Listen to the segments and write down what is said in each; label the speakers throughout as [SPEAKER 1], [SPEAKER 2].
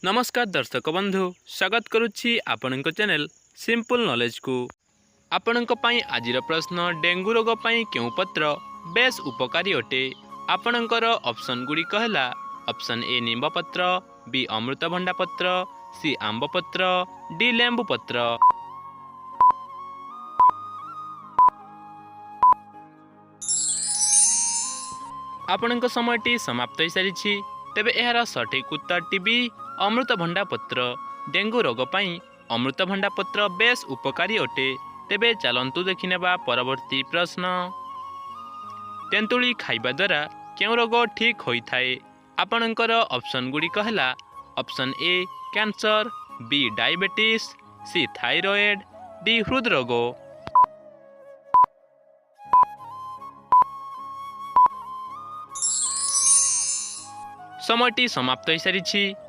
[SPEAKER 1] नमस्कार दर्शक बंधु स्वागत करुच्ची आपण चैनल सिंपल नॉलेज को। आपण आज प्रश्न डेंगू रोग पर क्यों पत्र बेस उपकारी अटे। आपणकर ऑप्शन गुड़िक है ऑप्शन ए निंब पत्र, बी अमृतभंडा पत्र, सी आंब पत्र, डी लेंबू पत्र। आपण समय समाप्त हो सारी तेबे यार सठिक उत्तर टी अमृतभंडा पत्र। डेंगू रोग पर अमृतभंडा पत्र बेस उपकारी अटे। तेबे चलंतु देखिनेबा परवर्ती प्रश्न। तेंतुली खाइबा द्वारा क्यों रोग ठीक होता है। आपणकर ऑप्शन गुड़िक है option A cancer, B diabetes, C thyroid, D हृदरोग। समयटी समाप्त हो सारी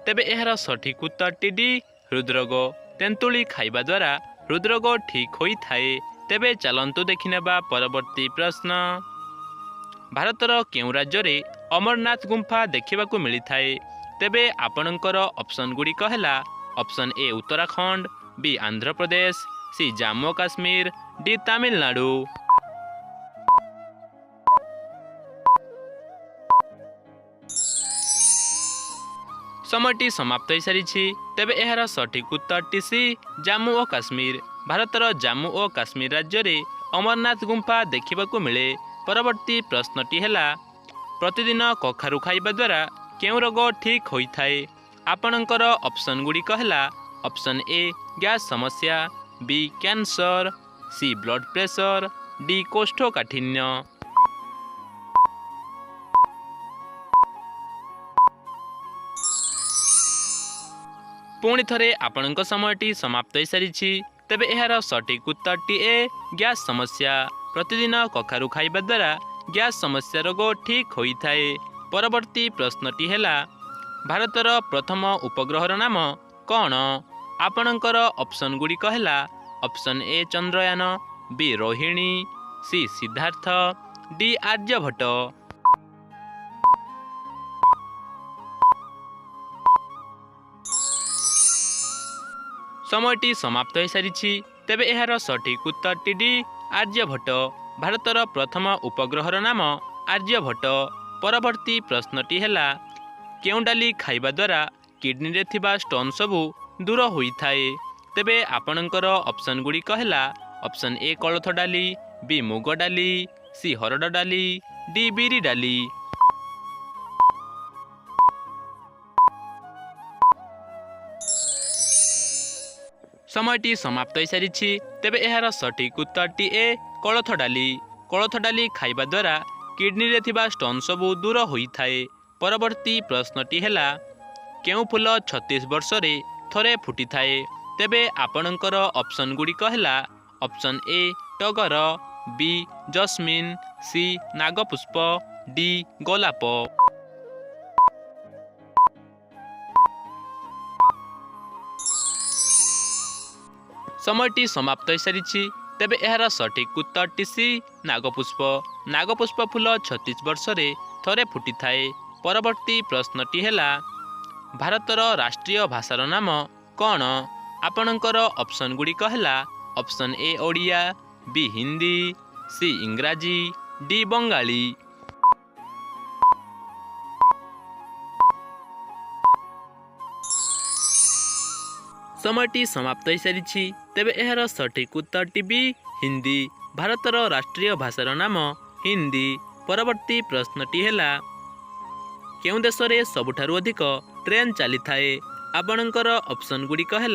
[SPEAKER 1] तेबे यार सठिक उत्तर डी हृदरोग। तेंतुली खाइबा द्वारा हृदरोग ठीक होता है। तेबे चलंतु देखिनेबा परवर्ती प्रश्न। भारतर केउं राज्य रे अमरनाथ गुंफा देखिबाकू मिलता है। तेबे आपणकर ऑप्शन गुड़िक है option A Uttarakhand, B Andhra Pradesh, C Jammu और काश्मीर, डी तमिलनाडु। समयटी समाप्त हो सारी तेबे यार सठिक उत्तर टी सी जम्मू और काश्मीर। भारतर जम्मू और काश्मीर राज्य रे अमरनाथ गुंफा देखिबाकू मिले। परवर्ती प्रश्नटी है प्रतिदिन कखारु खाइबा द्वारा क्यों रोग ठीक होता है। आपणकर ऑप्शन गुड़िक है ऑप्शन ए गैस समस्या, बी कैंसर, सी ब्लड प्रेशर, डी कोष्ठकाठिन्य। पुणी थरे आपणक समयटी समाप्त हो सारी तेबे यार सठिक उत्तर टी ए गैस समस्या। प्रतिदिन कखारु खाइबा द्वारा गैस समस्या रोग ठीक होता है। परवर्ती प्रश्नटी है भारतर प्रथम उपग्रहर नाम कौन। आपणकर ऑप्शन गुड़िक है option A Chandrayaan, B Rohini, C Siddhartha, D Aryabhata. समयटी समाप्त हो सारी तेबे यार सठिक उत्तर टी आर्यभट्ट। भारतर प्रथम उपग्रहर नाम आर्यभट्ट। परवर्ती प्रश्नटी है क्यों डाली खाइबा द्वारा किडनी रे थिबा स्टोन सबू दूर होता है। तेबे आपणकर ऑप्शन गुड़िक है ऑप्शन ए कोलथ डाली, बी मुग डाली, सी हरड़ डाली, डी बिरी डाली। समयटी समाप्त हो सारी तेबे यार सठिक उत्तर टी ए कोलथ डाली। कोलथ डाली खाइबा द्वारा किडनी रे थिबा स्टोन सबू दूर होता है। परवर्ती प्रश्नटी है क्यों फूल 36 वर्ष रे थरे फुटी थाए। तेबे आपणकर ऑप्शन गुड़िक है ऑप्शन ए टगर, बी जस्मिन, सी नागपुष्प, डी गोलाप। समयटी समाप्त हो सारी तेबे यार सठिक उत्तर टी सी नागपुष्प। नागपुष्प फूल 36 वर्ष रे थरे फुटी थाए। परवर्ती प्रश्नटी है भारतर राष्ट्रीय भाषार नाम कौन। आपणकर ऑप्शन गुड़िक है option A Odia, B Hindi, C इंग्राजी, डी बंगाली। समयटी समाप्त हो सारी तेबे यार सठिक उत्तर टी बी हिंदी। भारतर राष्ट्रीय भाषार नाम हिंदी। परवर्ती प्रश्नटी है क्यों देश में सबुठारु अधिक ट्रेन चली थाए। आपणकर ऑप्शन गुड़िक है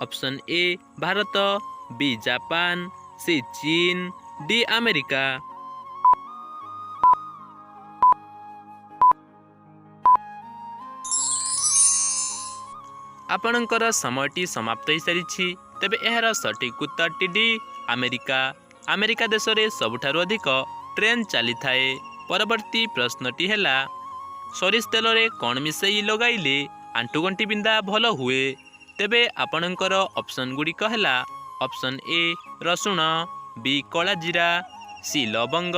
[SPEAKER 1] option A Bharat, B Japan, C चीन, डी अमेरिका। आपणकर समयटी समाप्त हो सारी तेबे यार सठिक उत्तर टी अमेरिका। अमेरिका देश में सबुठारु अधिक ट्रेन चली थाए। परवर्ती प्रश्नटी है सरिष तेल रे कौन मिसई लगाइले आंठुगंठी बिंदा भल हुए। तेबे आपणकर ऑप्शन गुड़िक है ऑप्शन ए रसुण, बी कला जीरा, सी लवंग,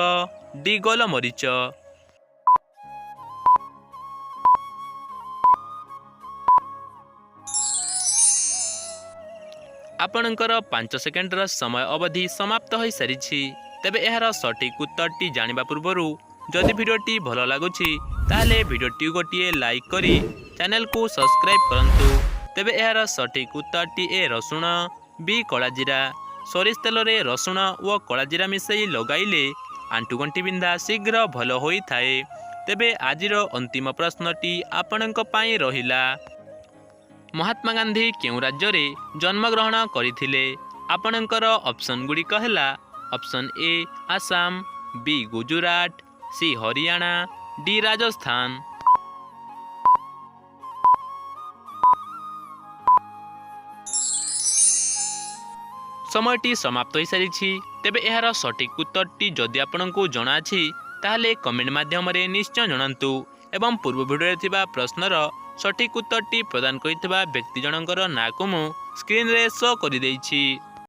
[SPEAKER 1] डी गोलमरीच। ଆପଣଙ୍କର 5 ସେକେଣ୍ଡର ସମୟ ଅବଧି ସମାପ୍ତ ହୋଇସାରିଛି। ତେବେ ଏହାର ସଠିକ୍ ଉତ୍ତରଟି ଜାଣିବା ପୂର୍ବରୁ ଯଦି ଭିଡ଼ିଓଟି ଭଲ ଲାଗୁଛି ତାହେଲେ ଭିଡ଼ିଓଟି ଗୋଟିଏ ଲାଇକ୍ କରି ଚ୍ୟାନେଲକୁ ସବସ୍କ୍ରାଇବ୍ କରନ୍ତୁ। ତେବେ ଏହାର ସଠିକ୍ ଉତ୍ତରଟି ଏ ରସୁଣ, ବି କଳାଜିରା। ସୋରିଷ ତେଲରେ ରସୁଣ ଓ କଳାଜିରା ମିଶାଇ ଲଗାଇଲେ ଆଣ୍ଠୁଗଣ୍ଠି ବିନ୍ଧା ଶୀଘ୍ର ଭଲ ହୋଇଥାଏ। ତେବେ ଆଜିର ଅନ୍ତିମ ପ୍ରଶ୍ନଟି ଆପଣଙ୍କ ପାଇଁ ରହିଲା। ମହାତ୍ମା ଗାନ୍ଧୀ କେଉଁ ରାଜ୍ୟରେ ଜନ୍ମଗ୍ରହଣ କରିଥିଲେ? ଆପଣଙ୍କର ଅପସନ୍ ଗୁଡ଼ିକ ହେଲା option A Assam, B Gujarat, C Haryana, D Rajasthan. ସମୟଟି ସମାପ୍ତ ହୋଇସାରିଛି। ତେବେ ଏହାର ସଠିକ୍ ଉତ୍ତରଟି ଯଦି ଆପଣଙ୍କୁ ଜଣାଅଛି ତାହେଲେ କମେଣ୍ଟ ମାଧ୍ୟମରେ ନିଶ୍ଚୟ ଜଣାନ୍ତୁ ଏବଂ ପୂର୍ବ ଭିଡ଼ିଓରେ ଥିବା ପ୍ରଶ୍ନର ସଠିକ୍ ଉତ୍ତରଟି ପ୍ରଦାନ କରିଥିବା ବ୍ୟକ୍ତି ଜଣଙ୍କର ନାଁକୁ ମୁଁ ସ୍କ୍ରିନ୍ରେ ଶୋ କରିଦେଇଛି।